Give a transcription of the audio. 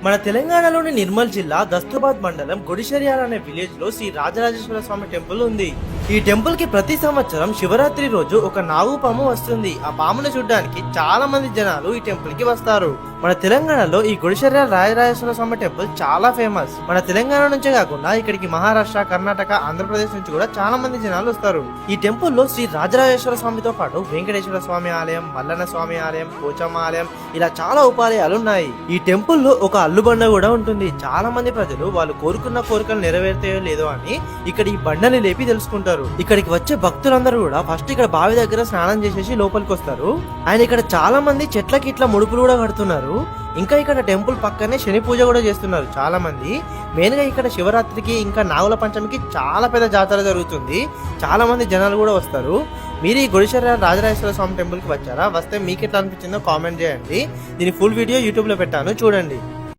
మన తెలంగాణలోని నిర్మల్ జిల్లా దస్తూబాద్ మండలం గుడిశర్యాల అనే విలేజ్ లో శ్రీ రాజరాజేశ్వర స్వామి టెంపుల్ ఉంది. ఈ టెంపుల్ కి ప్రతి సంవత్సరం శివరాత్రి రోజు ఒక నాగుపాము వస్తుంది. ఆ పామును చూడడానికి చాలా మంది జనాలు ఈ టెంపుల్ కి వస్తారు. మన తెలంగాణలో ఈ గుడిశర్యాల రాజరాజేశ్వర స్వామి టెంపుల్ చాలా ఫేమస్. మన తెలంగాణ నుంచే కాకుండా ఇక్కడికి మహారాష్ట్ర, కర్ణాటక, ఆంధ్రప్రదేశ్ నుంచి కూడా చాలా మంది జనాలు వస్తారు. ఈ టెంపుల్ లో శ్రీ రాజరాజేశ్వర స్వామితో పాటు వెంకటేశ్వర స్వామి ఆలయం, మల్లన్న స్వామి ఆలయం, పోచమ్మ ఆలయం ఇలా చాలా ఉపాలయాలు ఉన్నాయి. ఈ టెంపుల్ లో ఒక అల్లుబండ కూడా ఉంటుంది. చాలా మంది ప్రజలు వాళ్ళు కోరుకున్న కోరికలు నెరవేరుతాయో లేదో అని ఇక్కడ ఈ బండని లేపి తెలుసుకుంటారు. ఇక్కడికి వచ్చే భక్తులందరూ కూడా ఫస్ట్ ఇక్కడ బావి దగ్గర స్నానం చేసేసి లోపలికి వస్తారు. ఆయన ఇక్కడ చాలా మంది చెట్లకి ఇట్లా ముడుపులు కూడా కడుతున్నారు. ఇంకా ఇక్కడ టెంపుల్ పక్కనే శని పూజ కూడా చేస్తున్నారు చాలా మంది. మెయిన్ గా ఇక్కడ శివరాత్రికి ఇంకా నాగుల పంచమికి చాలా పెద్ద జాతర జరుగుతుంది. చాలా మంది జనాలు కూడా వస్తారు. మీరు ఈ గుడిశర్యాల రాజరాజేశ్వర స్వామి టెంపుల్ కి వచ్చారా? వస్తే మీకు ఎట్లా అనిపించిందో కామెంట్ చేయండి. దీని ఫుల్ వీడియో యూట్యూబ్ లో పెట్టాను, చూడండి.